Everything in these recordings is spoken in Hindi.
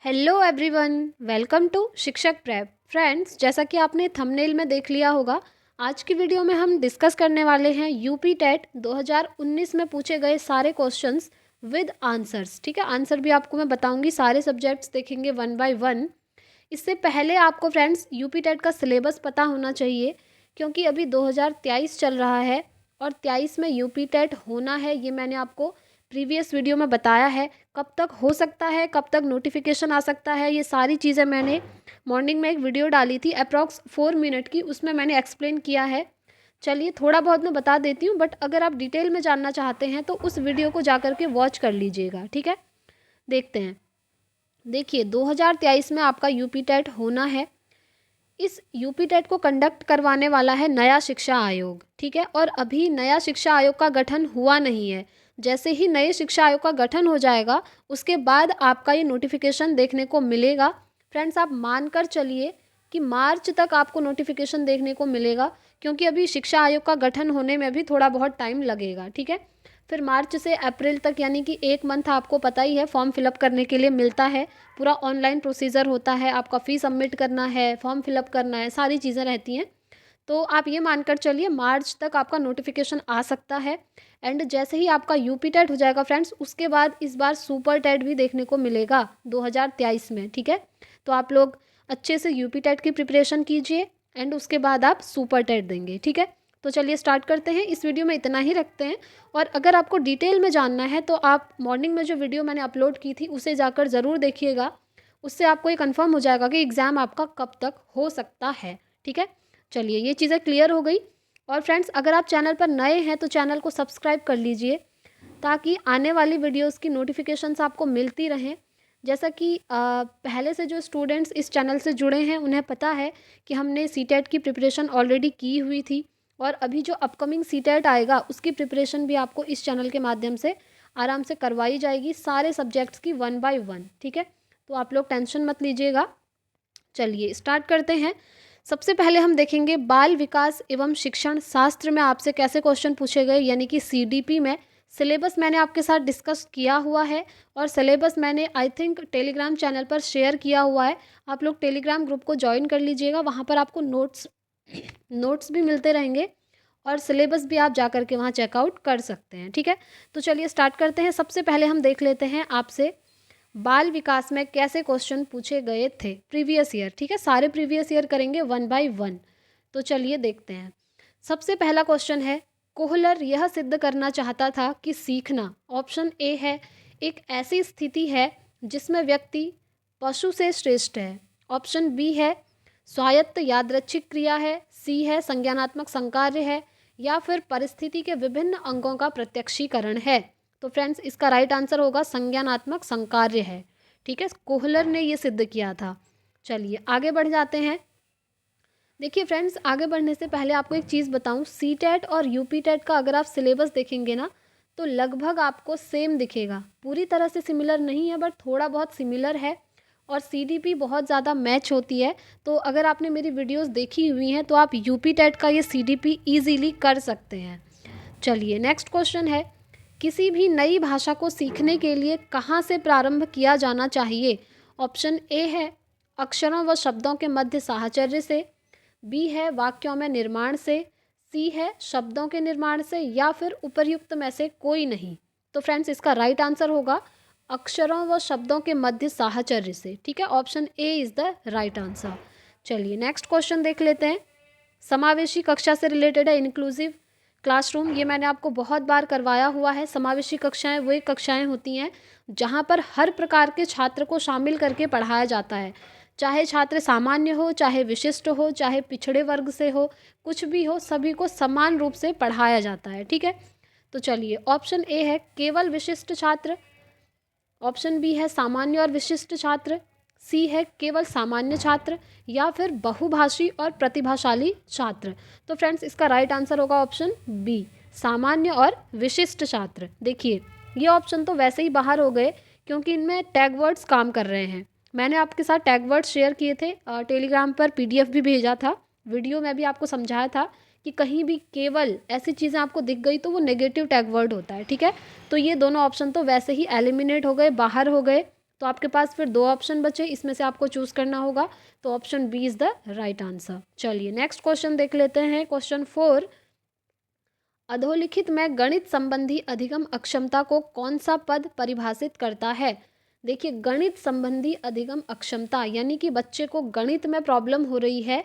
हेलो एवरीवन, वेलकम टू शिक्षक प्रेप। फ्रेंड्स, जैसा कि आपने थंबनेल में देख लिया होगा, आज की वीडियो में हम डिस्कस करने वाले हैं यूपी टेट 2019 में पूछे गए सारे क्वेश्चंस विद आंसर्स। ठीक है, आंसर भी आपको मैं बताऊंगी, सारे सब्जेक्ट्स देखेंगे वन बाय वन। इससे पहले आपको फ्रेंड्स यूपी टेट का सिलेबस पता होना चाहिए, क्योंकि अभी 2023 चल रहा है और 23 में यूपी टेट होना है। ये मैंने आपको प्रीवियस वीडियो में बताया है। कब तक हो सकता है, कब तक नोटिफिकेशन आ सकता है, ये सारी चीज़ें मैंने मॉर्निंग में एक वीडियो डाली थी अप्रॉक्स 4 मिनट की, उसमें मैंने एक्सप्लेन किया है। चलिए, थोड़ा बहुत मैं बता देती हूँ, बट अगर आप डिटेल में जानना चाहते हैं तो उस वीडियो को जा कर के वॉच कर लीजिएगा। ठीक है, देखते हैं। देखिए, 2023 में आपका यूपी टेट होना है। इस यूपी टेट को कंडक्ट करवाने वाला है नया शिक्षा आयोग। ठीक है, और अभी नया शिक्षा आयोग का गठन हुआ नहीं है। जैसे ही नए शिक्षा आयोग का गठन हो जाएगा, उसके बाद आपका ये नोटिफिकेशन देखने को मिलेगा। फ्रेंड्स, आप मानकर चलिए कि मार्च तक आपको नोटिफिकेशन देखने को मिलेगा, क्योंकि अभी शिक्षा आयोग का गठन होने में भी थोड़ा बहुत टाइम लगेगा। ठीक है, फिर मार्च से अप्रैल तक, यानी कि 1 मंथ आपको पता ही है फॉर्म फिलअप करने के लिए मिलता है। पूरा ऑनलाइन प्रोसीजर होता है, आपका फ़ी सबमिट करना है, फॉर्म फिलअप करना है, सारी चीज़ें रहती हैं। तो आप ये मानकर चलिए मार्च तक आपका नोटिफिकेशन आ सकता है। एंड जैसे ही आपका यूपी टेट हो जाएगा फ्रेंड्स, उसके बाद इस बार सुपर टेट भी देखने को मिलेगा 2023 में। ठीक है, तो आप लोग अच्छे से यूपी टेट की प्रिपरेशन कीजिए एंड उसके बाद आप सुपर टेट देंगे। ठीक है, तो चलिए स्टार्ट करते हैं। इस वीडियो में इतना ही रखते हैं, और अगर आपको डिटेल में जानना है तो आप मॉर्निंग में जो वीडियो मैंने अपलोड की थी उसे जाकर ज़रूर देखिएगा। उससे आपको ये कंफर्म हो जाएगा कि एग्ज़ाम आपका कब तक हो सकता है। ठीक है, चलिए ये चीज़ें क्लियर हो गई। और फ्रेंड्स, अगर आप चैनल पर नए हैं तो चैनल को सब्सक्राइब कर लीजिए, ताकि आने वाली वीडियोस की नोटिफिकेशंस आपको मिलती रहें। जैसा कि पहले से जो स्टूडेंट्स इस चैनल से जुड़े हैं उन्हें पता है कि हमने सीटेट की प्रिपरेशन ऑलरेडी की हुई थी, और अभी जो अपकमिंग सीटेट आएगा उसकी प्रिपरेशन भी आपको इस चैनल के माध्यम से आराम से करवाई जाएगी, सारे सब्जेक्ट्स की वन बाय वन। ठीक है, तो आप लोग टेंशन मत लीजिएगा। चलिए स्टार्ट करते हैं। सबसे पहले हम देखेंगे बाल विकास एवं शिक्षण शास्त्र में आपसे कैसे क्वेश्चन पूछे गए, यानी कि सीडीपी में। सिलेबस मैंने आपके साथ डिस्कस किया हुआ है, और सिलेबस मैंने आई थिंक टेलीग्राम चैनल पर शेयर किया हुआ है। आप लोग टेलीग्राम ग्रुप को ज्वाइन कर लीजिएगा, वहाँ पर आपको नोट्स भी मिलते रहेंगे, और सिलेबस भी आप जा कर के वहाँ चेकआउट कर सकते हैं। ठीक है, तो चलिए स्टार्ट करते हैं। सबसे पहले हम देख लेते हैं आपसे बाल विकास में कैसे क्वेश्चन पूछे गए थे प्रीवियस ईयर। ठीक है, सारे प्रीवियस ईयर करेंगे वन बाय वन। तो चलिए देखते हैं। सबसे पहला क्वेश्चन है, कोहलर यह सिद्ध करना चाहता था कि सीखना, ऑप्शन ए है, एक ऐसी स्थिति है जिसमें व्यक्ति पशु से श्रेष्ठ है। ऑप्शन बी है, स्वायत्त यादृच्छिक क्रिया है। सी है, संज्ञानात्मक संकार्य है। या फिर परिस्थिति के विभिन्न अंगों का प्रत्यक्षीकरण है। तो फ्रेंड्स, इसका राइट आंसर होगा संज्ञानात्मक संकार्य है। ठीक है, कोहलर ने ये सिद्ध किया था। चलिए आगे बढ़ जाते हैं। देखिए फ्रेंड्स, आगे बढ़ने से पहले आपको एक चीज़ बताऊं, सी टेट और यूपी टेट का अगर आप सिलेबस देखेंगे ना, तो लगभग आपको सेम दिखेगा। पूरी तरह से सिमिलर नहीं है, बट थोड़ा बहुत सिमिलर है, और सीडीपी बहुत ज़्यादा मैच होती है। तो अगर आपने मेरी वीडियोस देखी हुई हैं तो आप यूपी टेट का ये सीडीपी ईजीली कर सकते हैं। चलिए नेक्स्ट क्वेश्चन है, किसी भी नई भाषा को सीखने के लिए कहाँ से प्रारंभ किया जाना चाहिए। ऑप्शन ए है, अक्षरों व शब्दों के मध्य साहचर्य से। बी है, वाक्यों में निर्माण से। सी है, शब्दों के निर्माण से। या फिर उपर्युक्त में से कोई नहीं। तो फ्रेंड्स, इसका राइट आंसर होगा अक्षरों व शब्दों के मध्य साहचर्य से। ठीक है, option A is the right answer. चलिए नेक्स्ट क्वेश्चन देख लेते हैं। समावेशी कक्षा से रिलेटेड है, इंक्लूसिव क्लासरूम। ये मैंने आपको बहुत बार करवाया हुआ है। समावेशी कक्षाएं वही कक्षाएं होती हैं जहाँ पर हर प्रकार के छात्र को शामिल करके पढ़ाया जाता है, चाहे छात्र सामान्य हो, चाहे विशिष्ट हो, चाहे पिछड़े वर्ग से हो, कुछ भी हो, सभी को समान रूप से पढ़ाया जाता है। ठीक है, तो चलिए ऑप्शन ए है केवल विशिष्ट छात्र। ऑप्शन बी है सामान्य और विशिष्ट छात्र। सी है केवल सामान्य छात्र। या फिर बहुभाषी और प्रतिभाशाली छात्र। तो फ्रेंड्स, इसका राइट आंसर होगा ऑप्शन बी, सामान्य और विशिष्ट छात्र। देखिए, ये ऑप्शन तो वैसे ही बाहर हो गए, क्योंकि इनमें टैग वर्ड्स काम कर रहे हैं। मैंने आपके साथ टैग वर्ड्स शेयर किए थे, टेलीग्राम पर पीडीएफ भी भेजा था, वीडियो में भी आपको समझाया था कि कहीं भी केवल ऐसी चीज़ें आपको दिख गई तो वो नेगेटिव टैग वर्ड होता है। ठीक है, तो ये दोनों ऑप्शन तो वैसे ही एलिमिनेट हो गए, बाहर हो गए। तो आपके पास फिर 2 ऑप्शन बचे, इसमें से आपको चूज़ करना होगा। तो option B is the right answer. चलिए नेक्स्ट क्वेश्चन देख लेते हैं। क्वेश्चन 4, अधोलिखित में गणित संबंधी अधिगम अक्षमता को कौन सा पद परिभाषित करता है? देखिए, गणित संबंधी अधिगम अक्षमता यानी कि बच्चे को गणित में प्रॉब्लम हो रही है।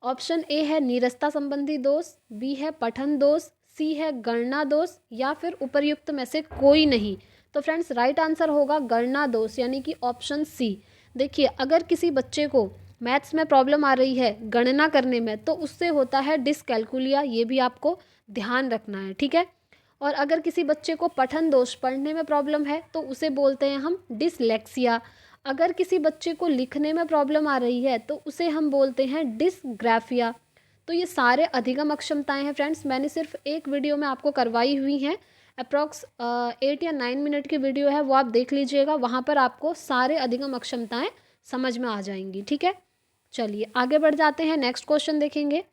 ऑप्शन ए है नीरसता संबंधी दोष, बी है पठन दोष, सी है गणना दोष, या फिर उपर्युक्त में से कोई नहीं। तो फ्रेंड्स राइट आंसर होगा गणना दोष यानी कि ऑप्शन सी। देखिए, अगर किसी बच्चे को मैथ्स में प्रॉब्लम आ रही है गणना करने में, तो उससे होता है डिसकैलकुलिया, ये भी आपको ध्यान रखना है, ठीक है। और अगर किसी बच्चे को पठन दोष, पढ़ने में प्रॉब्लम है, तो उसे बोलते हैं हम डिसलेक्सिया। अगर किसी बच्चे को लिखने में प्रॉब्लम आ रही है, तो उसे हम बोलते हैं डिसग्राफिया। तो ये सारे अधिगम अक्षमताएं हैं फ्रेंड्स, मैंने सिर्फ एक वीडियो में आपको करवाई हुई हैं। अप्रॉक्स 8 या 9 मिनट की वीडियो है, वो आप देख लीजिएगा, वहाँ पर आपको सारे अधिगम अक्षमताएं समझ में आ जाएंगी, ठीक है। चलिए आगे बढ़ जाते हैं, नेक्स्ट क्वेश्चन देखेंगे।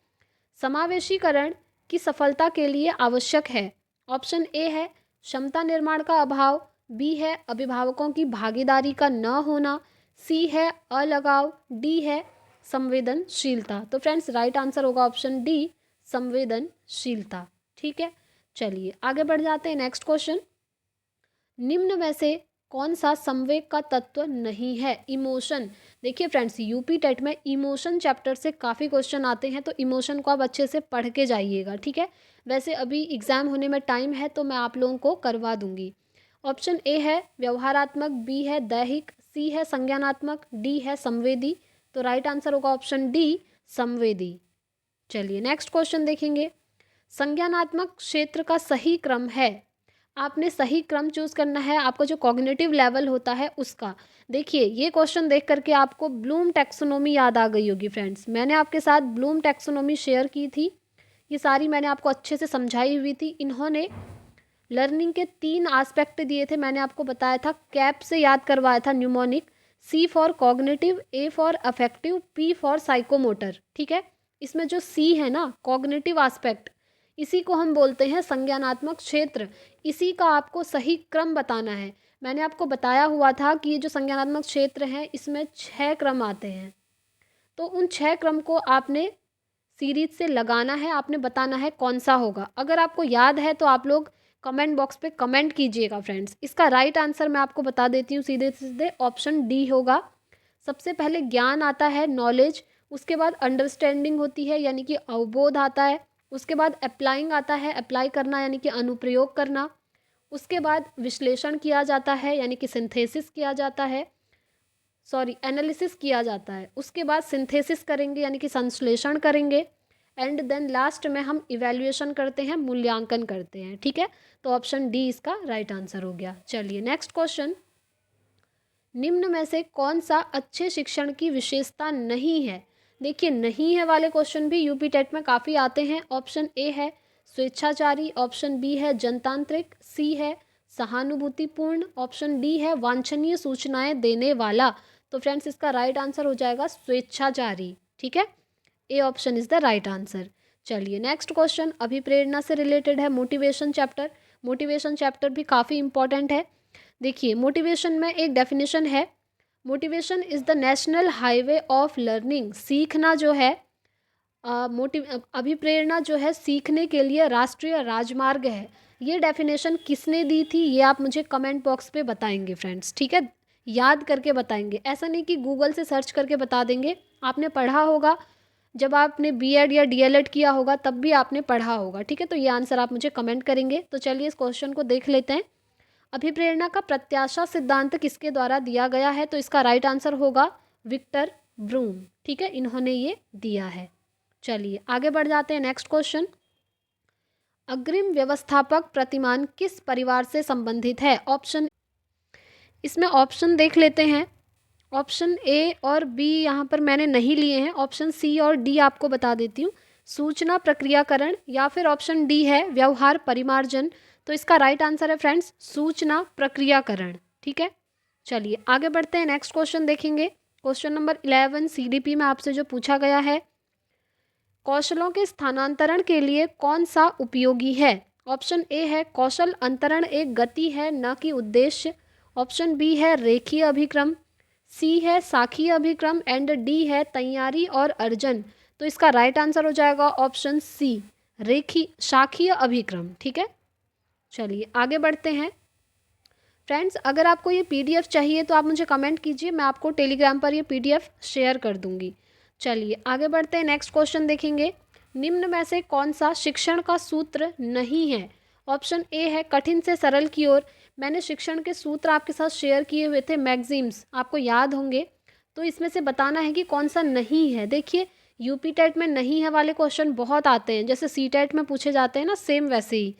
समावेशीकरण की सफलता के लिए आवश्यक है। ऑप्शन ए है क्षमता निर्माण का अभाव, बी है अभिभावकों की भागीदारी का न होना, सी है अलगाव, डी है संवेदनशीलता। तो फ्रेंड्स राइट आंसर होगा ऑप्शन डी, संवेदनशीलता, ठीक है। चलिए आगे बढ़ जाते हैं, नेक्स्ट क्वेश्चन। निम्न में से कौन सा संवेग का तत्व नहीं है? इमोशन। देखिए फ्रेंड्स, यूपी टेट में इमोशन चैप्टर से काफ़ी क्वेश्चन आते हैं, तो इमोशन को आप अच्छे से पढ़ के जाइएगा, ठीक है। वैसे अभी एग्ज़ाम होने में टाइम है, तो मैं आप लोगों को करवा दूंगी। ऑप्शन ए है व्यवहारात्मक, बी है दैहिक, सी है संज्ञानात्मक, डी है संवेदी। तो राइट आंसर होगा ऑप्शन डी, संवेदी। चलिए नेक्स्ट क्वेश्चन देखेंगे। संज्ञानात्मक क्षेत्र का सही क्रम है, आपने सही क्रम चूज करना है, आपका जो कॉग्निटिव लेवल होता है उसका। देखिए, ये क्वेश्चन देख करके आपको ब्लूम टैक्सोनॉमी याद आ गई होगी फ्रेंड्स। मैंने आपके साथ ब्लूम टैक्सोनॉमी शेयर की थी, ये सारी मैंने आपको अच्छे से समझाई हुई थी। इन्होंने लर्निंग के 3 आस्पेक्ट दिए थे, मैंने आपको बताया था, कैप से याद करवाया था mnemonic. C for cognitive, A for affective, P for psychomotor, ठीक है। इसमें जो सी है ना, कॉग्निटिव आस्पेक्ट, इसी को हम बोलते हैं संज्ञानात्मक क्षेत्र। इसी का आपको सही क्रम बताना है। मैंने आपको बताया हुआ था कि ये जो संज्ञानात्मक क्षेत्र है, इसमें 6 क्रम आते हैं। तो उन 6 क्रम को आपने सीरीज से लगाना है, आपने बताना है कौन सा होगा। अगर आपको याद है तो आप लोग कमेंट बॉक्स पे कमेंट कीजिएगा फ्रेंड्स। इसका राइट आंसर मैं आपको बता देती हूँ, सीधे सीधे ऑप्शन डी होगा। सबसे पहले ज्ञान आता है, नॉलेज, उसके बाद अंडरस्टैंडिंग होती है यानी कि अवबोध आता है, उसके बाद अप्लाइंग आता है, अप्लाई करना यानी कि अनुप्रयोग करना, उसके बाद विश्लेषण किया जाता है यानी कि सिंथेसिस किया जाता है, एनालिसिस किया जाता है, उसके बाद सिंथेसिस करेंगे यानी कि संश्लेषण करेंगे, एंड देन लास्ट में हम इवैल्यूएशन करते हैं, मूल्यांकन करते हैं, ठीक है। तो ऑप्शन डी इसका राइट आंसर हो गया। चलिए नेक्स्ट क्वेश्चन। निम्न में से कौन सा अच्छे शिक्षण की विशेषता नहीं है? देखिए, नहीं है वाले क्वेश्चन भी यूपी टेट में काफ़ी आते हैं। ऑप्शन ए है स्वेच्छाचारी, ऑप्शन बी है जनतांत्रिक, सी है सहानुभूतिपूर्ण, ऑप्शन डी है वांछनीय सूचनाएं देने वाला। तो फ्रेंड्स इसका राइट आंसर हो जाएगा स्वेच्छाचारी, ठीक है। A option is the right answer. चलिए नेक्स्ट क्वेश्चन अभिप्रेरणा से रिलेटेड है, मोटिवेशन चैप्टर। मोटिवेशन चैप्टर भी काफ़ी इंपॉर्टेंट है। देखिए, मोटिवेशन में एक डेफिनेशन है, motivation is the national highway of learning. सीखना जो है, अभिप्रेरणा जो है सीखने के लिए राष्ट्रीय राजमार्ग है। ये डेफिनेशन किसने दी थी, ये आप मुझे कमेंट बॉक्स पे बताएंगे फ्रेंड्स, ठीक है। याद करके बताएंगे, ऐसा नहीं कि गूगल से सर्च करके बता देंगे। आपने पढ़ा होगा, जब आपने बीएड या डीएलएड किया होगा तब भी आपने पढ़ा होगा, ठीक है। तो ये आंसर आप मुझे कमेंट करेंगे। तो चलिए इस क्वेश्चन को देख लेते हैं। अभिप्रेरणा का प्रत्याशा सिद्धांत किसके द्वारा दिया गया है? तो इसका राइट आंसर होगा विक्टर ब्रूम, ठीक है, इन्होंने ये दिया है। चलिए आगे बढ़ जाते हैं, नेक्स्ट क्वेश्चन। अग्रिम व्यवस्थापक प्रतिमान किस परिवार से संबंधित है? ऑप्शन, इसमें ऑप्शन देख लेते हैं। ऑप्शन ए और बी यहाँ पर मैंने नहीं लिए हैं, ऑप्शन सी और डी आपको बता देती हूँ, सूचना प्रक्रियाकरण, या फिर ऑप्शन डी है व्यवहार परिमार्जन। तो इसका राइट आंसर है फ्रेंड्स सूचना प्रक्रियाकरण, ठीक है। चलिए आगे बढ़ते हैं, नेक्स्ट क्वेश्चन देखेंगे। क्वेश्चन नंबर 11 सीडीपी में आपसे जो पूछा गया है, कौशलों के स्थानांतरण के लिए कौन सा उपयोगी है? ऑप्शन ए है कौशल अंतरण एक गति है न कि उद्देश्य, ऑप्शन बी है रेखीय अभिक्रम, सी है साखीय अभिक्रम एंड डी है तैयारी और अर्जन। तो इसका राइट आंसर हो जाएगा ऑप्शन सी, शाखीय अभिक्रम। ठीक है, चलिए आगे बढ़ते हैं। फ्रेंड्स, अगर आपको ये पीडीएफ चाहिए तो आप मुझे कमेंट कीजिए, मैं आपको टेलीग्राम पर ये पीडीएफ शेयर कर दूंगी। चलिए आगे बढ़ते हैं, नेक्स्ट क्वेश्चन देखेंगे। निम्न में से कौन सा शिक्षण का सूत्र नहीं है? ऑप्शन ए है कठिन से सरल की ओर। मैंने शिक्षण के सूत्र आपके साथ शेयर किए हुए थे, मैगजीम्स, आपको याद होंगे। तो इसमें से बताना है कि कौन सा नहीं है। देखिए, यूपी टेट में नहीं है वाले क्वेश्चन बहुत आते हैं, जैसे सी टेट में पूछे जाते हैं ना, सेम वैसे ही।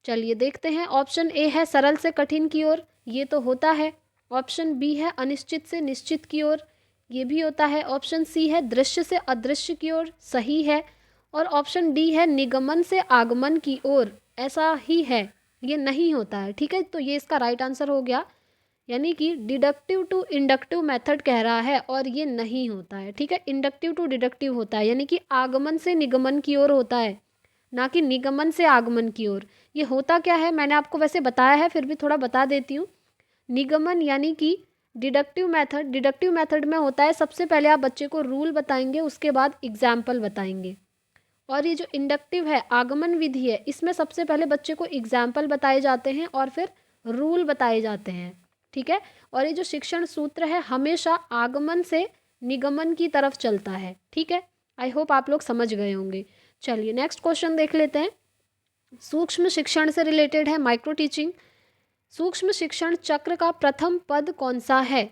चलिए देखते हैं। ऑप्शन ए है सरल से कठिन की ओर, ये तो होता है। ऑप्शन बी है अनिश्चित से निश्चित की ओर, ये भी होता है। ऑप्शन सी है दृश्य से अदृश्य की ओर, सही है। और ऑप्शन डी है निगमन से आगमन की ओर, ऐसा ही है, ये नहीं होता है। ठीक है, तो ये इसका राइट आंसर हो गया, यानी कि डिडक्टिव टू इंडक्टिव मेथड कह रहा है और ये नहीं होता है। ठीक है, इंडक्टिव टू डिडक्टिव होता है, यानी कि आगमन से निगमन की ओर होता है, ना कि निगमन से आगमन की ओर। ये होता क्या है मैंने आपको वैसे बताया है, फिर भी थोड़ा बता देती हूँ। निगमन यानी कि डिडक्टिव मेथड में होता है, सबसे पहले आप बच्चे को रूल बताएंगे, उसके बाद एग्जाम्पल बताएंगे। और ये जो इंडक्टिव है, आगमन विधि है, इसमें सबसे पहले बच्चे को एग्जाम्पल बताए जाते हैं और फिर रूल बताए जाते हैं। ठीक है, और ये जो शिक्षण सूत्र है हमेशा आगमन से निगमन की तरफ चलता है। ठीक है, आई होप आप लोग समझ गए होंगे। चलिए नेक्स्ट क्वेश्चन देख लेते हैं। सूक्ष्म शिक्षण से रिलेटेड है, माइक्रो टीचिंग। सूक्ष्म शिक्षण चक्र का प्रथम पद कौन सा है?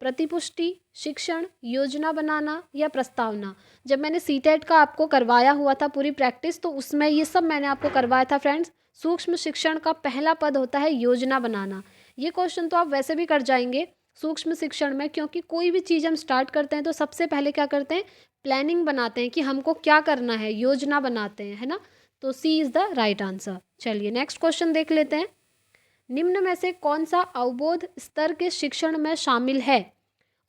प्रतिपुष्टि, शिक्षण, योजना बनाना या प्रस्तावना। जब मैंने सीटेट का आपको करवाया हुआ था पूरी प्रैक्टिस, तो उसमें ये सब मैंने आपको करवाया था फ्रेंड्स। सूक्ष्म शिक्षण का पहला पद होता है योजना बनाना। ये क्वेश्चन तो आप वैसे भी कर जाएंगे सूक्ष्म शिक्षण में, क्योंकि कोई भी चीज़ हम स्टार्ट करते हैं तो सबसे पहले क्या करते हैं, प्लानिंग बनाते हैं कि हमको क्या करना है, योजना बनाते हैं, है ना। तो सी इज़ द राइट आंसर। चलिए नेक्स्ट क्वेश्चन देख लेते हैं। निम्न में से कौन सा अवबोध स्तर के शिक्षण में शामिल है?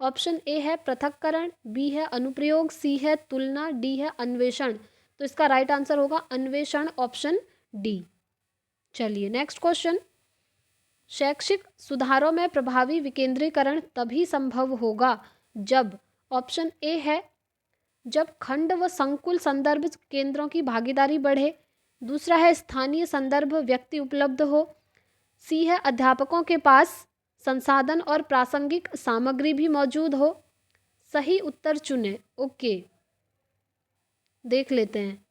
ऑप्शन ए है पृथक्करण, बी है अनुप्रयोग, सी है तुलना, डी है अन्वेषण। तो इसका राइट आंसर होगा अन्वेषण, ऑप्शन डी। चलिए नेक्स्ट क्वेश्चन। शैक्षिक सुधारों में प्रभावी विकेंद्रीकरण तभी संभव होगा जब, ऑप्शन ए है जब खंड व संकुल संदर्भ केंद्रों की भागीदारी बढ़े, दूसरा है स्थानीय संदर्भ व्यक्ति उपलब्ध हो, सी है अध्यापकों के पास संसाधन और प्रासंगिक सामग्री भी मौजूद हो। सही उत्तर चुनें। ओके, देख लेते हैं।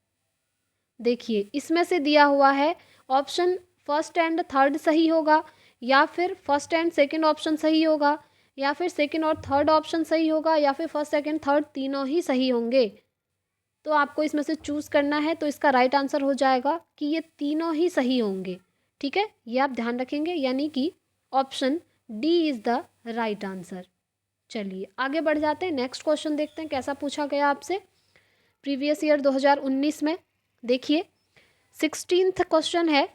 देखिए, इसमें से दिया हुआ है ऑप्शन फर्स्ट एंड थर्ड सही होगा, या फिर फर्स्ट एंड सेकंड ऑप्शन सही होगा, या फिर सेकंड और थर्ड ऑप्शन सही होगा, या फिर फर्स्ट सेकंड थर्ड तीनों ही सही होंगे। तो आपको इसमें से चूज़ करना है। तो इसका राइट आंसर हो जाएगा कि ये तीनों ही सही होंगे। ठीक है, ये आप ध्यान रखेंगे, यानी कि option D is the right answer. चलिए आगे बढ़ जाते हैं, नेक्स्ट क्वेश्चन देखते हैं कैसा पूछा गया आपसे प्रीवियस ईयर 2019 में। देखिए 16th क्वेश्चन है,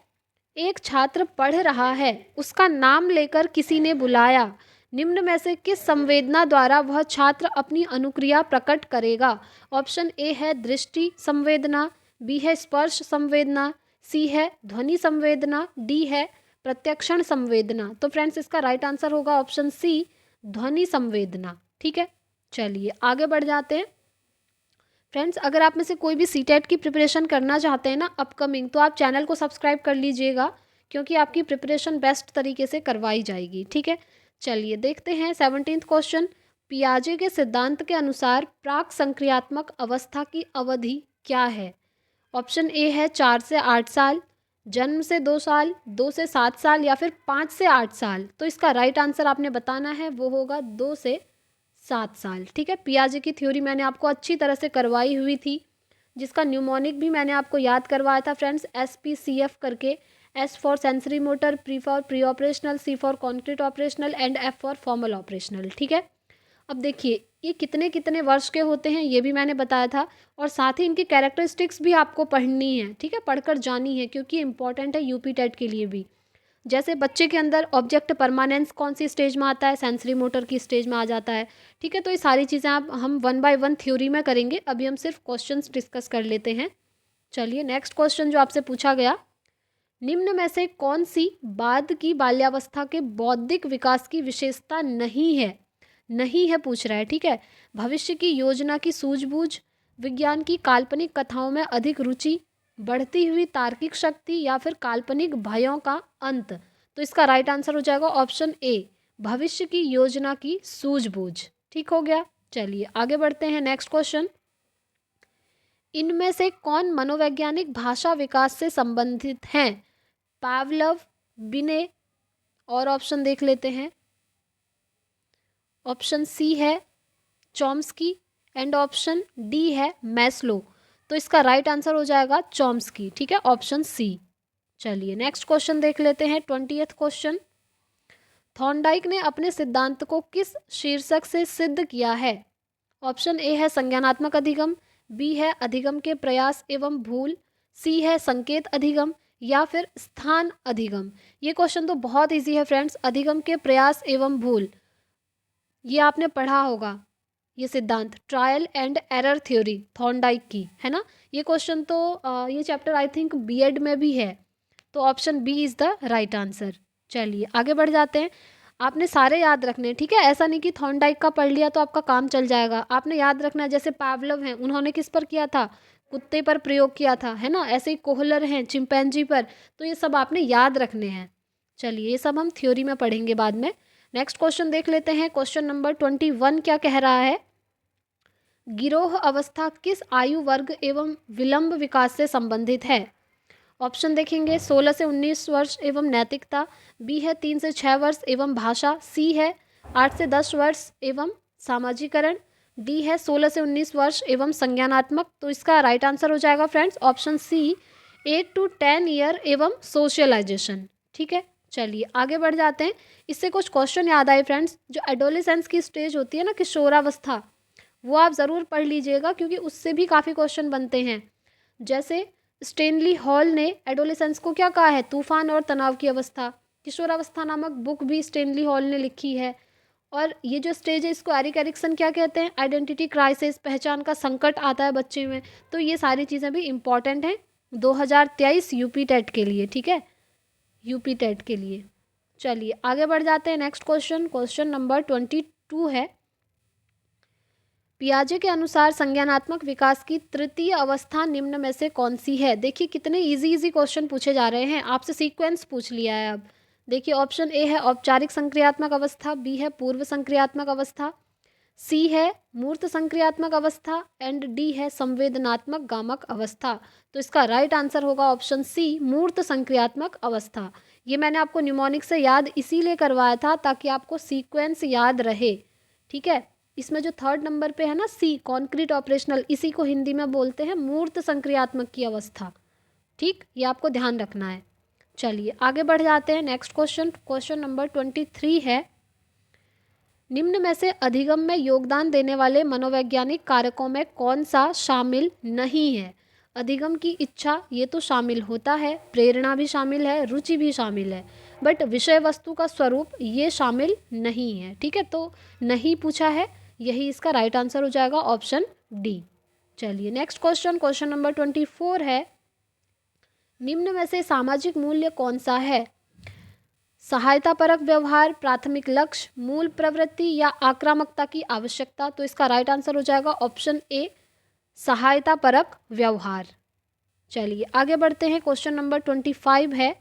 एक छात्र पढ़ रहा है, उसका नाम लेकर किसी ने बुलाया, निम्न में से किस संवेदना द्वारा वह छात्र अपनी अनुक्रिया प्रकट करेगा? ऑप्शन ए है दृष्टि संवेदना, बी है स्पर्श संवेदना, सी है ध्वनि संवेदना, डी है प्रत्यक्षण संवेदना। तो फ्रेंड्स इसका राइट आंसर होगा ऑप्शन सी, ध्वनि संवेदना। ठीक है, चलिए आगे बढ़ जाते हैं। फ्रेंड्स, अगर आप में से कोई भी सीटेट की प्रिपरेशन करना चाहते हैं ना अपकमिंग, तो आप चैनल को सब्सक्राइब कर लीजिएगा, क्योंकि आपकी प्रिपरेशन बेस्ट तरीके से करवाई जाएगी। ठीक है, चलिए देखते हैं 17th क्वेश्चन। पियाजे के सिद्धांत के अनुसार प्राक संक्रियात्मक अवस्था की अवधि क्या है? ऑप्शन ए है 4 से 8 साल, जन्म से 2 साल, 2 से 7 साल, या फिर 5 से 8 साल। तो इसका राइट आंसर आपने बताना है, वो होगा 2 से 7 साल। ठीक है, पियाजे की थ्योरी मैंने आपको अच्छी तरह से करवाई हुई थी, जिसका न्यूमोनिक भी मैंने आपको याद करवाया था फ्रेंड्स, SPCF करके। S for sensory motor, P for pre operational, C for concrete operational and F for formal operational. ठीक है, अब देखिए ये कितने कितने वर्ष के होते हैं ये भी मैंने बताया था, और साथ ही इनकी कैरेक्टरिस्टिक्स भी आपको पढ़नी है। ठीक है, पढ़कर जानी है, क्योंकि इंपॉर्टेंट है यूपी टेट के लिए भी। जैसे बच्चे के अंदर ऑब्जेक्ट परमानेंस कौन सी स्टेज में आता है, सेंसरी मोटर की स्टेज में आ जाता है। ठीक है, तो ये सारी चीज़ें आप हम 1 by 1 थ्योरी में करेंगे, अभी हम सिर्फ क्वेश्चंस डिस्कस कर लेते हैं। चलिए नेक्स्ट क्वेश्चन जो आपसे पूछा गया, निम्न में से कौन सी बाद की बाल्यावस्था के बौद्धिक विकास की विशेषता नहीं है? नहीं है पूछ रहा है, ठीक है। भविष्य की योजना की सूझबूझ, विज्ञान की काल्पनिक कथाओं में अधिक रुचि, बढ़ती हुई तार्किक शक्ति या फिर काल्पनिक भयों का अंत। तो इसका राइट आंसर हो जाएगा ऑप्शन ए, भविष्य की योजना की सूझबूझ। ठीक हो गया। चलिए आगे बढ़ते हैं, नेक्स्ट क्वेश्चन। इनमें से कौन मनोवैज्ञानिक भाषा विकास से संबंधित हैं? पावलव, बिने, और ऑप्शन देख लेते हैं। ऑप्शन सी है चॉम्स्की एंड ऑप्शन डी है मैस्लो। तो इसका राइट आंसर हो जाएगा चॉम्स्की, ठीक है, ऑप्शन सी। चलिए नेक्स्ट क्वेश्चन देख लेते हैं, 20th क्वेश्चन। थॉर्नडाइक ने अपने सिद्धांत को किस शीर्षक से सिद्ध किया है? ऑप्शन ए है संज्ञानात्मक अधिगम, बी है अधिगम के प्रयास एवं भूल, सी है संकेत अधिगम, या फिर स्थान अधिगम। ये क्वेश्चन तो बहुत इजी है फ्रेंड्स। अधिगम के प्रयास एवं भूल, ये आपने पढ़ा होगा। ये सिद्धांत trial and error theory Thorndike की है ना। ये क्वेश्चन तो ये चैप्टर आई थिंक बीएड में भी है। तो option B is the right answer. चलिए आगे बढ़ जाते हैं। आपने सारे याद रखने हैं, ठीक है। ऐसा नहीं कि थॉर्नडाइक का पढ़ लिया तो आपका काम चल जाएगा। आपने याद रखना है, जैसे पावलव हैं, उन्होंने किस पर किया था? कुत्ते पर प्रयोग किया था, है ना। ऐसे ही कोहलर हैं चिंपैंजी पर। तो ये सब आपने याद रखने हैं। चलिए ये सब हम थ्योरी में पढ़ेंगे बाद में। नेक्स्ट क्वेश्चन देख लेते हैं। क्वेश्चन नंबर 21 क्या कह रहा है? गिरोह अवस्था किस आयु वर्ग एवं विलंब विकास से संबंधित है? ऑप्शन देखेंगे 16 से 19 वर्ष एवं नैतिकता, बी है 3 से 6 वर्ष एवं भाषा, सी है 8 से 10 वर्ष एवं सामाजिकरण, डी है 16 से 19 वर्ष एवं संज्ञानात्मक। तो इसका राइट आंसर हो जाएगा friends option C, 8 to 10 year एवं सोशलाइजेशन। ठीक है, चलिए आगे बढ़ जाते हैं। इससे कुछ क्वेश्चन याद आए फ्रेंड्स। जो एडोलेसेंस की स्टेज होती है ना, किशोरावस्था, वो आप ज़रूर पढ़ लीजिएगा क्योंकि उससे भी काफ़ी क्वेश्चन बनते हैं। जैसे स्टेनली हॉल ने एडोलेसेंस को क्या कहा है? तूफान और तनाव की अवस्था। किशोरावस्था नामक बुक भी स्टेनली हॉल ने लिखी है। और ये जो स्टेज है इसको एरिक एरिक्सन क्या कहते हैं? आइडेंटिटी क्राइसिस, पहचान का संकट आता है बच्चे में। तो ये सारी चीज़ें भी इम्पॉर्टेंट हैं 2023 यूपी टेट के लिए, ठीक है, यूपी टेट के लिए। चलिए आगे बढ़ जाते हैं। नेक्स्ट क्वेश्चन, क्वेश्चन नंबर 22 है। पियाजे के अनुसार संज्ञानात्मक विकास की तृतीय अवस्था निम्न में से कौन सी है? देखिए कितने इजी इजी क्वेश्चन पूछे जा रहे हैं। आपसे सीक्वेंस पूछ लिया है अब। देखिए ऑप्शन ए है औपचारिक संक्रियात्मक अवस्था, बी है पूर्व संक्रियात्मक अवस्था, सी है मूर्त संक्रियात्मक अवस्था एंड डी है संवेदनात्मक गामक अवस्था। तो इसका राइट आंसर होगा ऑप्शन सी, मूर्त संक्रियात्मक अवस्था। ये मैंने आपको न्यूमोनिक से याद इसीलिए करवाया था ताकि आपको सीक्वेंस याद रहे, ठीक है। इसमें जो 3rd नंबर पे है ना सी, कॉन्क्रीट ऑपरेशनल, इसी को हिंदी में बोलते हैं मूर्त संक्रियात्मक की अवस्था। ठीक, ये आपको ध्यान रखना है। चलिए आगे बढ़ जाते हैं। नेक्स्ट क्वेश्चन, क्वेश्चन नंबर 23 है। निम्न में से अधिगम में योगदान देने वाले मनोवैज्ञानिक कारकों में कौन सा शामिल नहीं है? अधिगम की इच्छा ये तो शामिल होता है, प्रेरणा भी शामिल है, रुचि भी शामिल है, बट विषय वस्तु का स्वरूप ये शामिल नहीं है। ठीक है, तो नहीं पूछा है, यही इसका राइट आंसर हो जाएगा ऑप्शन डी। चलिए नेक्स्ट क्वेश्चन, क्वेश्चन नंबर 24 है। निम्न में से सामाजिक मूल्य कौन सा है? सहायतापरक व्यवहार, प्राथमिक लक्ष्य, मूल प्रवृत्ति या आक्रामकता की आवश्यकता। तो इसका राइट आंसर हो जाएगा ऑप्शन ए, सहायतापरक व्यवहार। चलिए आगे बढ़ते हैं। क्वेश्चन नंबर 25 है।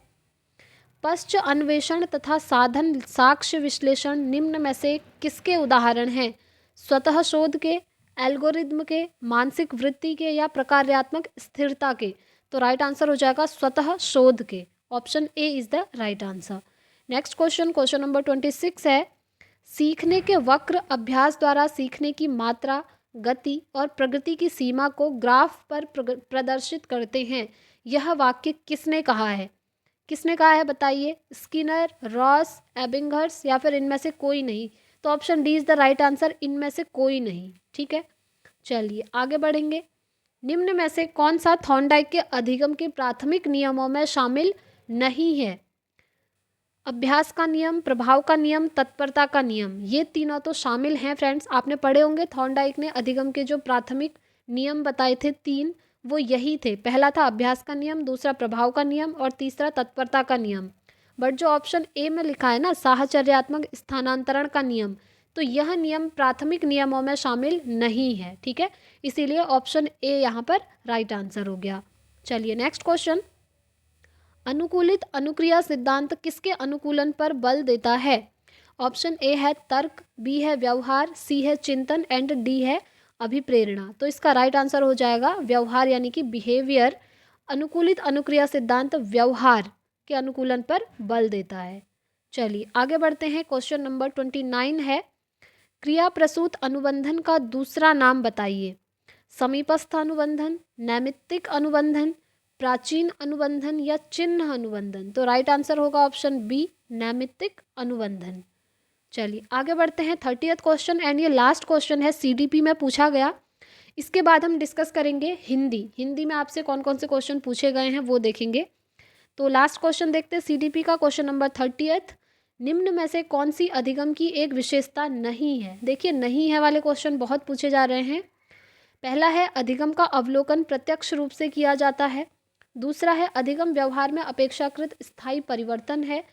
पश्च अन्वेषण तथा साधन साक्ष्य विश्लेषण निम्न में से किसके उदाहरण हैं? स्वतः शोध के, एल्गोरिदम के, मानसिक वृत्ति के या प्रकार्यात्मक स्थिरता के। तो राइट आंसर हो जाएगा स्वतः शोध के, option A is the right answer. Next question, question number 26 है। सीखने के वक्र अभ्यास द्वारा सीखने की मात्रा, गति और प्रगति की सीमा को ग्राफ पर प्रदर्शित करते हैं। यह वाक्य किसने कहा है? किसने कहा है बताइए? स्किनर, रॉस, एबिंगहर्स या फिर इनमें से कोई नहीं। तो option D is the right answer, इनमें से कोई नहीं। ठीक है, चलिए आगे बढ़ेंगे। निम्न में से कौन सा थॉर्नडाइक के अधिगम के प्राथमिक नियमों में शामिल नहीं है? अभ्यास का नियम, प्रभाव का नियम, तत्परता का नियम, ये तीनों तो शामिल हैं फ्रेंड्स। आपने पढ़े होंगे थॉर्नडाइक ने अधिगम के जो प्राथमिक नियम बताए थे 3, वो यही थे। पहला था अभ्यास का नियम, दूसरा प्रभाव का नियम और तीसरा तत्परता का नियम। बट जो ऑप्शन ए में लिखा है ना, साहचर्यात्मक स्थानांतरण का नियम, तो यह नियम प्राथमिक नियमों में शामिल नहीं है। ठीक है, इसीलिए ऑप्शन ए यहाँ पर राइट आंसर हो गया। चलिए नेक्स्ट क्वेश्चन। अनुकूलित अनुक्रिया सिद्धांत किसके अनुकूलन पर बल देता है? ऑप्शन ए है तर्क, बी है व्यवहार, सी है चिंतन एंड डी है अभिप्रेरणा। तो इसका राइट आंसर हो जाएगा व्यवहार, यानी कि बिहेवियर। अनुकूलित अनुक्रिया सिद्धांत व्यवहार के अनुकूलन पर बल देता है। चलिए आगे बढ़ते हैं। क्वेश्चन नंबर 29 है, क्रिया प्रसूत अनुबंधन का दूसरा नाम बताइए। समीपस्थ अनुबंधन, नैमित्तिक अनुबंधन, प्राचीन अनुबंधन या चिन्ह अनुबंधन। तो राइट आंसर होगा ऑप्शन बी, नैमित्तिक अनुबंधन। चलिए आगे बढ़ते हैं। 30th क्वेश्चन एंड ये लास्ट क्वेश्चन है, सीडीपी में पूछा गया। इसके बाद हम डिस्कस करेंगे हिंदी में आपसे कौन कौन से क्वेश्चन पूछे गए हैं वो देखेंगे। तो लास्ट क्वेश्चन देखते हैं सीडीपी का, क्वेश्चन नंबर 30th। निम्न में से कौन सी अधिगम की एक विशेषता नहीं है? देखिए नहीं है वाले क्वेश्चन बहुत पूछे जा रहे हैं। पहला है अधिगम का अवलोकन प्रत्यक्ष रूप से किया जाता है। दूसरा है अधिगम व्यवहार में अपेक्षाकृत स्थायी परिवर्तन है।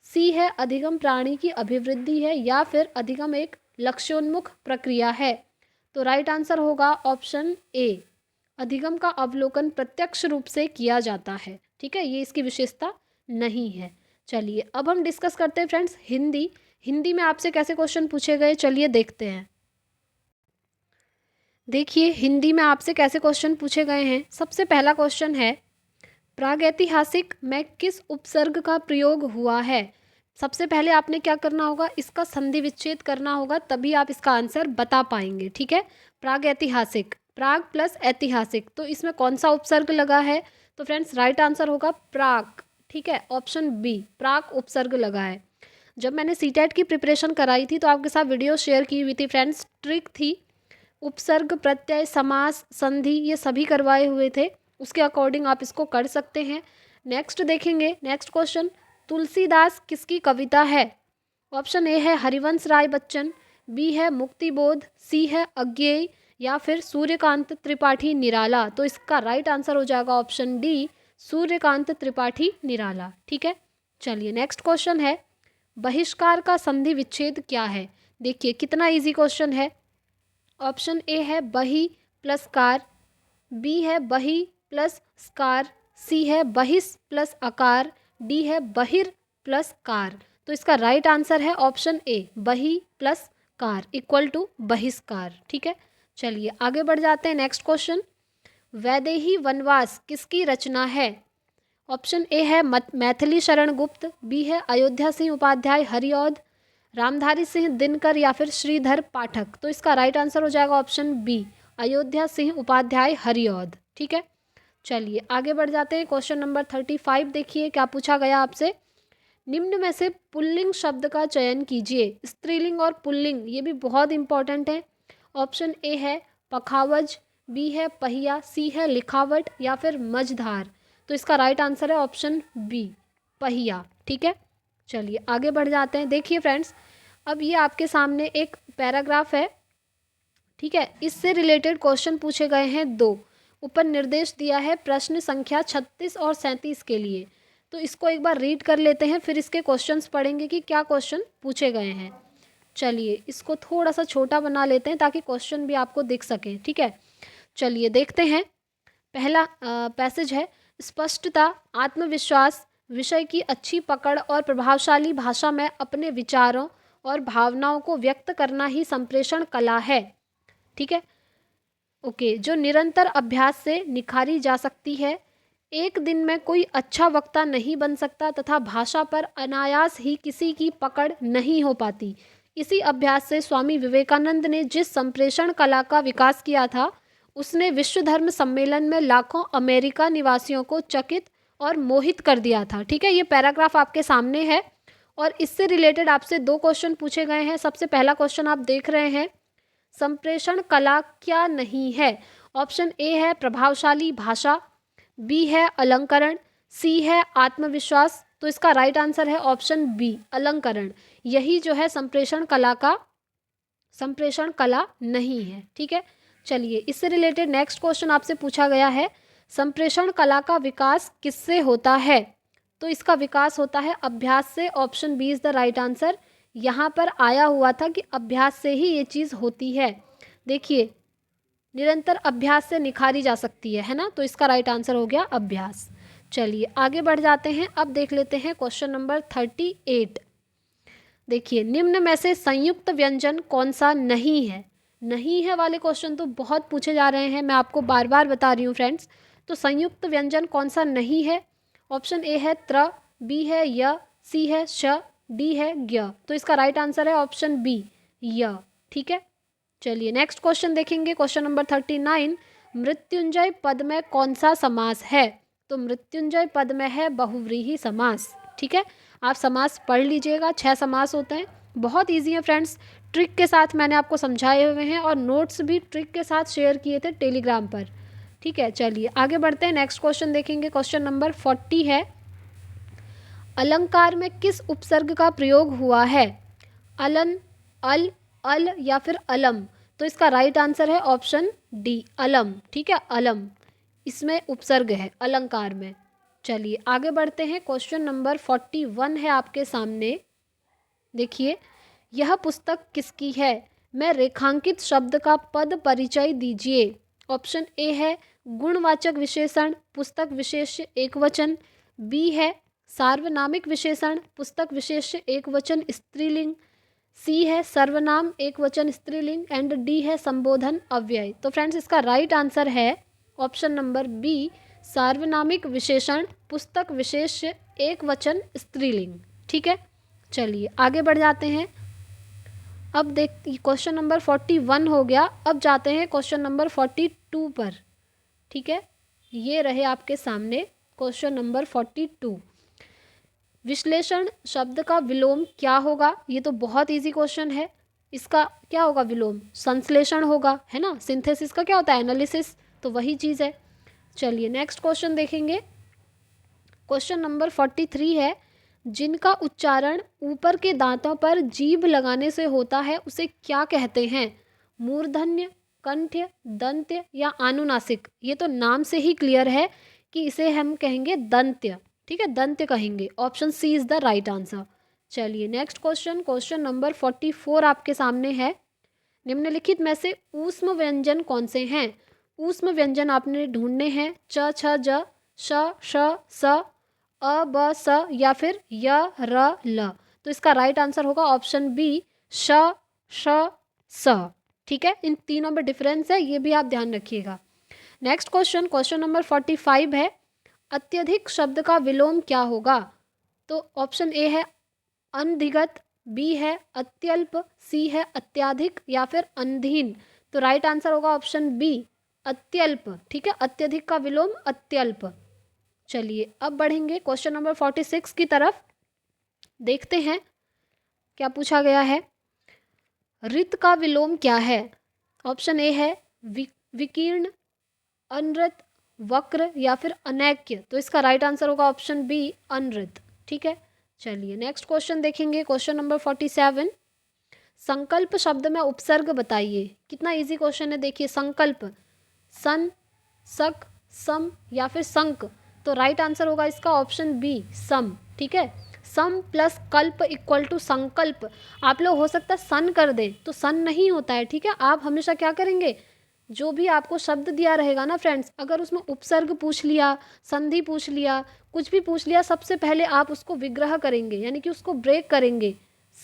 सी है अधिगम प्राणी की अभिवृद्धि है, या फिर अधिगम एक लक्ष्योन्मुख प्रक्रिया है। तो राइट आंसर होगा ऑप्शन ए, अधिगम का अवलोकन प्रत्यक्ष रूप से किया जाता है। ठीक है, ये इसकी विशेषता नहीं है। चलिए अब हम डिस्कस करते हैं फ्रेंड्स हिंदी में आपसे कैसे क्वेश्चन पूछे गए, चलिए देखते हैं। देखिए हिंदी में आपसे कैसे क्वेश्चन पूछे गए हैं। सबसे पहला क्वेश्चन है, प्रागैतिहासिक में किस उपसर्ग का प्रयोग हुआ है? सबसे पहले आपने क्या करना होगा, इसका संधि विच्छेद करना होगा, तभी आप इसका आंसर बता पाएंगे। ठीक है, प्रागैतिहासिक, प्राग प्लस ऐतिहासिक, तो इसमें कौन सा उपसर्ग लगा है? तो फ्रेंड्स राइट आंसर होगा प्राक। ठीक है, ऑप्शन बी, प्राक उपसर्ग लगा है। जब मैंने सीटेट की प्रिपरेशन कराई थी तो आपके साथ वीडियो शेयर की हुई थी फ्रेंड्स, ट्रिक थी, उपसर्ग प्रत्यय समास संधि ये सभी करवाए हुए थे, उसके अकॉर्डिंग आप इसको कर सकते हैं। नेक्स्ट देखेंगे, नेक्स्ट क्वेश्चन, तुलसीदास किसकी कविता है? ऑप्शन ए है हरिवंश राय बच्चन, बी है मुक्तिबोध, सी है अज्ञेय, या फिर सूर्यकांत त्रिपाठी निराला। तो इसका राइट आंसर हो जाएगा ऑप्शन डी, सूर्यकांत त्रिपाठी निराला। ठीक है, चलिए नेक्स्ट क्वेश्चन है, बहिष्कार का संधि विच्छेद क्या है? देखिए कितना इजी क्वेश्चन है। ऑप्शन ए है बहि प्लस कार, बी है बहि प्लस स्कार, सी है बहिस प्लस अकार, डी है बहिर प्लस कार। तो इसका राइट आंसर है ऑप्शन ए, बहि प्लस कार इक्वल टू बहिष्कार। ठीक है, चलिए आगे बढ़ जाते हैं। नेक्स्ट क्वेश्चन, वैदेही वनवास किसकी रचना है? ऑप्शन ए है मैथिली शरण गुप्त, बी है अयोध्या सिंह उपाध्याय हरिऔध, रामधारी सिंह दिनकर, या फिर श्रीधर पाठक। तो इसका राइट आंसर हो जाएगा ऑप्शन बी, अयोध्या सिंह उपाध्याय हरिऔध। ठीक है, चलिए आगे बढ़ जाते हैं। क्वेश्चन नंबर 35 देखिए क्या पूछा गया आपसे, निम्न में से पुल्लिंग शब्द का चयन कीजिए। स्त्रीलिंग और पुल्लिंग ये भी बहुत इंपॉर्टेंट है। ऑप्शन ए है पखावज, बी है पहिया, सी है लिखावट, या फिर मझधार। तो इसका राइट आंसर है ऑप्शन बी, पहिया। ठीक है, चलिए आगे बढ़ जाते हैं। देखिए फ्रेंड्स, अब ये आपके सामने एक पैराग्राफ है। ठीक है, इससे रिलेटेड क्वेश्चन पूछे गए हैं दो। ऊपर निर्देश दिया है प्रश्न संख्या 36 और 37 के लिए। तो इसको एक बार रीड कर लेते हैं, फिर इसके क्वेश्चंस पढ़ेंगे कि क्या क्वेश्चन पूछे गए हैं। चलिए इसको थोड़ा सा छोटा बना लेते हैं ताकि क्वेश्चन भी आपको दिख सके। ठीक है, चलिए देखते हैं। पहला पैसेज है, स्पष्टता, आत्मविश्वास, विषय की अच्छी पकड़ और प्रभावशाली भाषा में अपने विचारों और भावनाओं को व्यक्त करना ही संप्रेषण कला है। ठीक है, ओके, जो निरंतर अभ्यास से निखारी जा सकती है। एक दिन में कोई अच्छा वक्ता नहीं बन सकता तथा भाषा पर अनायास ही किसी की पकड़ नहीं हो पाती। इसी अभ्यास से स्वामी विवेकानंद ने जिस संप्रेषण कला का विकास किया था, उसने विश्व धर्म सम्मेलन में लाखों अमेरिका निवासियों को चकित और मोहित कर दिया था। ठीक है, ये पैराग्राफ आपके सामने है और इससे रिलेटेड आपसे दो क्वेश्चन पूछे गए हैं। सबसे पहला क्वेश्चन आप देख रहे हैं, संप्रेषण कला क्या नहीं है? ऑप्शन ए है प्रभावशाली भाषा, बी है अलंकरण, सी है आत्मविश्वास। तो इसका राइट आंसर है ऑप्शन बी, अलंकरण। यही जो है संप्रेषण कला नहीं है। ठीक है, चलिए, इससे रिलेटेड नेक्स्ट क्वेश्चन आपसे पूछा गया है, संप्रेषण कला का विकास किससे होता है? तो इसका विकास होता है अभ्यास से। Option B is the right answer. यहाँ पर आया हुआ था कि अभ्यास से ही ये चीज़ होती है। देखिए, निरंतर अभ्यास से निखारी जा सकती है ना? तो इसका राइट आंसर हो गया अभ्यास। चलिए आगे बढ़ जाते हैं। अब देख लेते हैं क्वेश्चन नंबर 38। देखिए, निम्न में से संयुक्त व्यंजन कौन सा नहीं है? नहीं है वाले क्वेश्चन तो बहुत पूछे जा रहे हैं, मैं आपको बार बार बता रही हूँ फ्रेंड्स। तो संयुक्त व्यंजन कौन सा नहीं है? ऑप्शन ए है त्र, बी है य, सी है श, डी है ज्ञ। तो इसका राइट आंसर है ऑप्शन बी य। ठीक है, चलिए नेक्स्ट क्वेश्चन देखेंगे। क्वेश्चन नंबर 39, मृत्युंजय पद में कौन सा समास है? तो मृत्युंजय पद में है बहुव्रीहि समास। ठीक है, आप समास पढ़ लीजिएगा, 6 समास होते हैं, बहुत ईजी है फ्रेंड्स। ट्रिक के साथ मैंने आपको समझाए हुए हैं और नोट्स भी ट्रिक के साथ शेयर किए थे टेलीग्राम पर। ठीक है, चलिए आगे बढ़ते हैं। नेक्स्ट क्वेश्चन देखेंगे। क्वेश्चन नंबर 40 है, अलंकार में किस उपसर्ग का प्रयोग हुआ है? अलन, अल या फिर अलम? तो इसका राइट आंसर है ऑप्शन डी अलम। ठीक है, अलम इसमें उपसर्ग है अलंकार में। चलिए आगे बढ़ते हैं। क्वेश्चन नंबर 41 है आपके सामने। देखिए, यह पुस्तक किसकी है? मैं रेखांकित शब्द का पद परिचय दीजिए। ऑप्शन ए है गुणवाचक विशेषण, पुस्तक विशेष्य एकवचन। बी है सार्वनामिक विशेषण, पुस्तक विशेष्य एकवचन स्त्रीलिंग। सी है सर्वनाम एकवचन स्त्रीलिंग एंड डी है संबोधन अव्यय। तो फ्रेंड्स, इसका राइट आंसर है ऑप्शन नंबर बी सार्वनामिक विशेषण, पुस्तक विशेष्य एकवचन स्त्रीलिंग। ठीक है, चलिए आगे बढ़ जाते हैं। अब देख, क्वेश्चन नंबर 41 हो गया। अब जाते हैं क्वेश्चन नंबर 42 पर। ठीक है, ये रहे आपके सामने क्वेश्चन नंबर 42। विश्लेषण शब्द का विलोम क्या होगा? ये तो बहुत इजी क्वेश्चन है। इसका क्या होगा विलोम? संश्लेषण होगा, है ना? सिंथेसिस का क्या होता है? एनालिसिस। तो वही चीज़ है। चलिए नेक्स्ट क्वेश्चन देखेंगे। क्वेश्चन नंबर 43 है, जिनका उच्चारण ऊपर के दांतों पर जीभ लगाने से होता है उसे क्या कहते हैं? मूर्धन्य, कंठ्य, दंत्य या अनुनासिक? ये तो नाम से ही क्लियर है कि इसे हम कहेंगे दंत्य। ठीक है, दंत्य कहेंगे। Option C is the right answer. चलिए नेक्स्ट क्वेश्चन, क्वेश्चन नंबर 44 आपके सामने है। निम्नलिखित में से ऊष्म व्यंजन कौन से हैं? ऊष्म व्यंजन आपने ढूंढने हैं। च, छ, ज, श, श, स, अ, ब, स या फिर य, र, ल। तो इसका राइट आंसर होगा ऑप्शन बी श, श, स। ठीक है, इन तीनों में डिफरेंस है, ये भी आप ध्यान रखिएगा। नेक्स्ट क्वेश्चन, क्वेश्चन नंबर 45 है, अत्यधिक शब्द का विलोम क्या होगा? तो ऑप्शन ए है अनधिगत, बी है अत्यल्प, सी है अत्याधिक या फिर अनधीन। तो राइट आंसर होगा ऑप्शन बी अत्यल्प। ठीक है, अत्यधिक का विलोम अत्यल्प। चलिए अब बढ़ेंगे क्वेश्चन नंबर 46 की तरफ। देखते हैं क्या पूछा गया है। रित का विलोम क्या है? ऑप्शन ए है विकीर्ण, अनृत, वक्र या फिर अनैक्य। तो इसका राइट आंसर होगा ऑप्शन बी अनृत। ठीक है, चलिए नेक्स्ट क्वेश्चन देखेंगे। क्वेश्चन नंबर 47, संकल्प शब्द में उपसर्ग बताइए। कितना इजी क्वेश्चन है। देखिए, संकल्प सन, सक, सम या फिर संक। तो राइट आंसर होगा इसका ऑप्शन बी सम। ठीक है, सम प्लस कल्प इक्वल टू संकल्प। आप लोग हो सकता है सन कर दें, तो सन नहीं होता है। ठीक है, आप हमेशा क्या करेंगे, जो भी आपको शब्द दिया रहेगा ना फ्रेंड्स, अगर उसमें उपसर्ग पूछ लिया, संधि पूछ लिया, कुछ भी पूछ लिया, सबसे पहले आप उसको विग्रह करेंगे, यानी कि उसको ब्रेक करेंगे।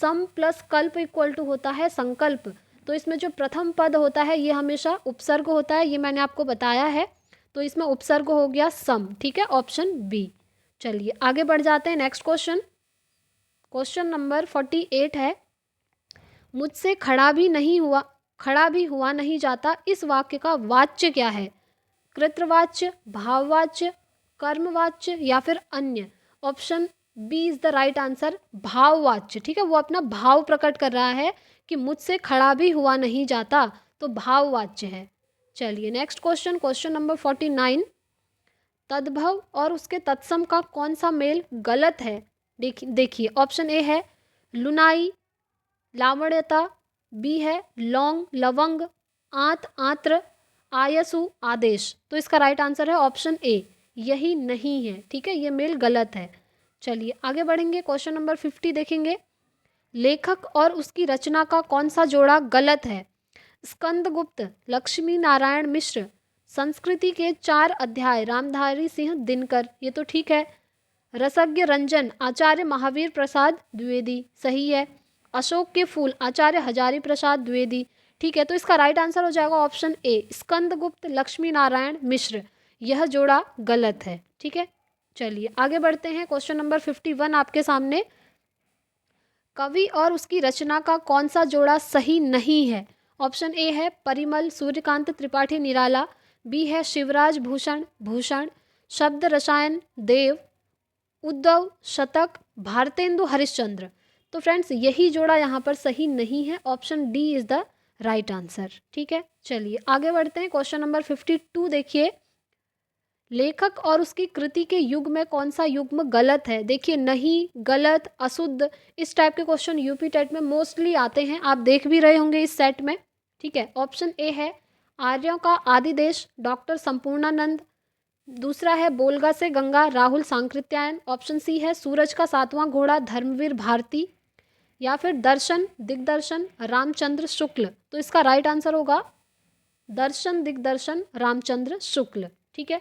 सम प्लस कल्प इक्वल टू होता है संकल्प। तो इसमें जो प्रथम पद होता है ये हमेशा उपसर्ग होता है, ये मैंने आपको बताया है। तो इसमें उपसर्ग हो गया सम। ठीक है, ऑप्शन बी। चलिए आगे बढ़ जाते हैं। नेक्स्ट क्वेश्चन, क्वेश्चन नंबर 48 है, मुझसे खड़ा भी हुआ नहीं जाता, इस वाक्य का वाच्य क्या है? कृतवाच्य, भाववाच्य, कर्मवाच्य या फिर अन्य? Option B is the right answer, भाववाच्य। ठीक है, वो अपना भाव प्रकट कर रहा है कि मुझसे खड़ा भी हुआ नहीं जाता, तो भाववाच्य है। चलिए नेक्स्ट क्वेश्चन, क्वेश्चन नंबर 49, तद्भव और उसके तत्सम का कौन सा मेल गलत है? देखिए, ऑप्शन ए है लुनाई, लावण्यता, बी है लौंग, लवंग, आंत, आंत्र आयसु आदेश, तो इसका राइट आंसर है ऑप्शन ए, यही नहीं है। ठीक है, ये मेल गलत है। चलिए आगे बढ़ेंगे, क्वेश्चन नंबर 50 देखेंगे। लेखक और उसकी रचना का कौन सा जोड़ा गलत है? स्कंदगुप्त, लक्ष्मी नारायण मिश्र, संस्कृति के 4 अध्याय रामधारी सिंह दिनकर, ये तो ठीक है। रसज्ञ रंजन, आचार्य महावीर प्रसाद द्विवेदी, सही है। अशोक के फूल, आचार्य हजारी प्रसाद द्विवेदी, ठीक है। तो इसका राइट आंसर हो जाएगा ऑप्शन ए, स्कंदगुप्त लक्ष्मी नारायण मिश्र, यह जोड़ा गलत है। ठीक है, चलिए आगे बढ़ते हैं। क्वेश्चन नंबर 51 आपके सामने। कवि और उसकी रचना का कौन सा जोड़ा सही नहीं है? ऑप्शन ए है परिमल सूर्यकांत त्रिपाठी निराला, बी है शिवराज भूषण भूषण, शब्द रसायन देव, उद्धव शतक, भारतेंदु हरिश्चंद्र। तो फ्रेंड्स यही जोड़ा यहाँ पर सही नहीं है, option D is the right answer. ठीक है, चलिए आगे बढ़ते हैं। क्वेश्चन नंबर 52 देखिए। लेखक और उसकी कृति के युग में कौन सा युग्म गलत है? देखिए नहीं, गलत, अशुद्ध, इस टाइप के क्वेश्चन यूपी टेट में मोस्टली आते हैं, आप देख भी रहे होंगे इस सेट में। ठीक है, ऑप्शन ए है आर्यों का आदि देश डॉक्टर संपूर्णानंद, दूसरा है बोलगा से गंगा राहुल सांकृत्यायन, ऑप्शन सी है सूरज का 7वां घोड़ा धर्मवीर भारती, या फिर दर्शन दिग्दर्शन रामचंद्र शुक्ल। तो इसका राइट आंसर होगा दर्शन दिग्दर्शन रामचंद्र शुक्ल। ठीक है,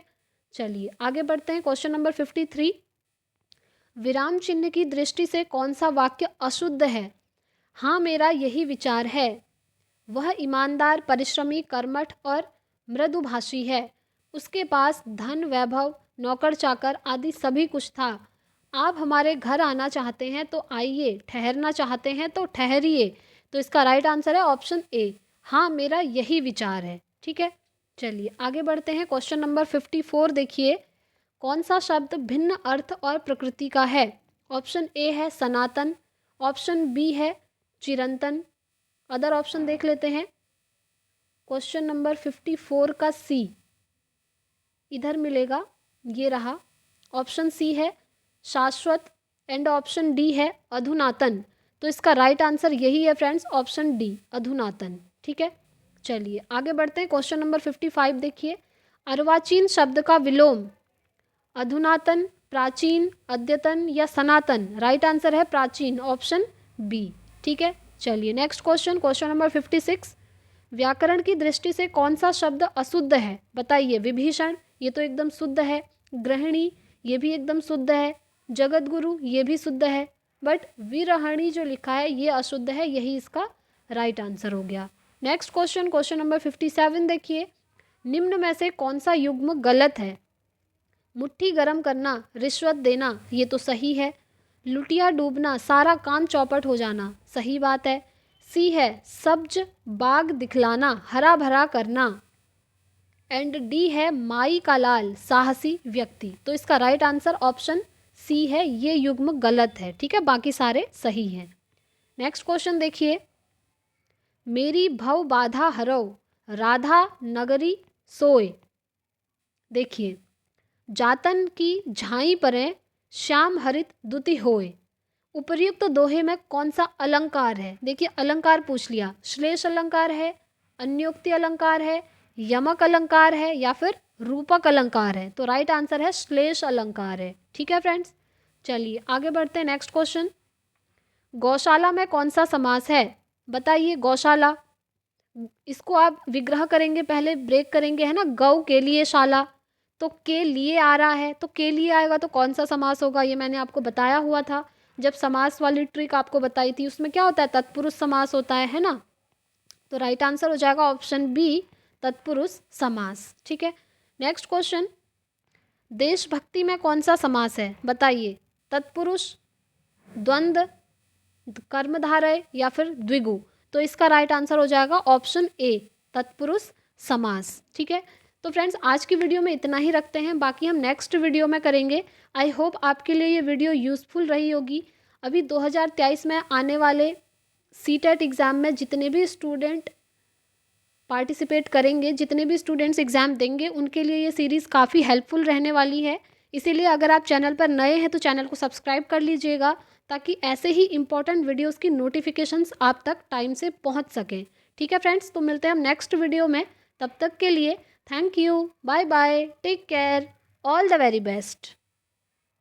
चलिए आगे बढ़ते हैं। Question number 53। विराम चिन्ह की दृष्टि से कौन सा वाक्य अशुद्ध है? हाँ मेरा यही विचार है, वह ईमानदार परिश्रमी कर्मठ और मृदुभाषी है, उसके पास धन वैभव नौकर चाकर आदि सभी कुछ था। आप हमारे घर आना चाहते हैं तो आइए, ठहरना चाहते हैं तो ठहरिए। तो इसका राइट आंसर है ऑप्शन ए, हाँ मेरा यही विचार है। ठीक है, चलिए आगे बढ़ते हैं। क्वेश्चन नंबर 54 देखिए। कौन सा शब्द भिन्न अर्थ और प्रकृति का है? ऑप्शन ए है सनातन, ऑप्शन बी है चिरंतन, अदर ऑप्शन देख लेते हैं। क्वेश्चन नंबर 54 का सी इधर मिलेगा, ये रहा, ऑप्शन सी है शाश्वत एंड ऑप्शन डी है अधुनातन। तो इसका राइट आंसर यही है फ्रेंड्स, ऑप्शन डी अधुनातन। ठीक है, चलिए आगे बढ़ते हैं। क्वेश्चन नंबर 55 देखिए। अर्वाचीन शब्द का विलोम अधुनातन, प्राचीन, अद्यतन या सनातन? राइट आंसर है प्राचीन, ऑप्शन बी। ठीक है, चलिए नेक्स्ट क्वेश्चन, क्वेश्चन नंबर 56। व्याकरण की दृष्टि से कौन सा शब्द अशुद्ध है? बताइए। विभीषण, ये तो एकदम शुद्ध है, गृहिणी, ये भी एकदम शुद्ध है, जगत गुरु, ये भी शुद्ध है, बट विरहणी जो लिखा है ये अशुद्ध है, यही इसका राइट आंसर हो गया। नेक्स्ट क्वेश्चन, क्वेश्चन नंबर 57 देखिए। निम्न में से कौन सा युग्म गलत है? मुट्ठी गरम करना, रिश्वत देना, ये तो सही है। लुटिया डूबना, सारा काम चौपट हो जाना, सही बात है। सी है सब्ज बाग दिखलाना, हरा भरा करना, एंड डी है माई का लाल, साहसी व्यक्ति। तो इसका राइट आंसर ऑप्शन सी है, ये युग्म गलत है। ठीक है, बाकी सारे सही हैं। नेक्स्ट क्वेश्चन देखिए। मेरी भव बाधा हरो, राधा नगरी सोए। देखिए, जातन की झाई परें, श्याम हरित दुति होए। उपर्युक्त दोहे में कौन सा अलंकार है? देखिए अलंकार पूछ लिया, श्लेष अलंकार है, अन्योक्ति अलंकार है, यमक अलंकार है, या फिर रूपक अलंकार है? तो राइट आंसर है श्लेष अलंकार है। ठीक है फ्रेंड्स, चलिए आगे बढ़ते हैं। Next question. गौशाला में कौन सा समास है? बताइए। गौशाला, इसको आप विग्रह करेंगे, पहले ब्रेक करेंगे, है ना। गौ के लिए शाला, तो के लिए आ रहा है, तो के लिए आएगा तो कौन सा समास होगा? ये मैंने आपको बताया हुआ था जब समास वाली ट्रिक आपको बताई थी, उसमें क्या होता है, तत्पुरुष समास होता है ना। तो राइट आंसर हो जाएगा ऑप्शन बी, तत्पुरुष समास। ठीक है, नेक्स्ट क्वेश्चन। देशभक्ति में कौन सा समास है? बताइए। तत्पुरुष, द्वंद्व, कर्मधारय या फिर द्विगु? तो इसका राइट आंसर हो जाएगा ऑप्शन ए, तत्पुरुष समास। ठीक है, तो फ्रेंड्स आज की वीडियो में इतना ही रखते हैं, बाकी हम नेक्स्ट वीडियो में करेंगे। आई होप आपके लिए ये वीडियो यूज़फुल रही होगी। अभी 2023 में आने वाले सीटेट एग्ज़ाम में जितने भी स्टूडेंट पार्टिसिपेट करेंगे, जितने भी स्टूडेंट्स एग्ज़ाम देंगे, उनके लिए ये सीरीज़ काफ़ी हेल्पफुल रहने वाली है। इसीलिए अगर आप चैनल पर नए हैं तो चैनल को सब्सक्राइब कर लीजिएगा, ताकि ऐसे ही इंपॉर्टेंट वीडियोस की नोटिफिकेशंस आप तक टाइम से पहुंच सकें। ठीक है फ्रेंड्स, तो मिलते हैं हम नेक्स्ट वीडियो में। तब तक के लिए thank you, bye bye, take care, all the very best.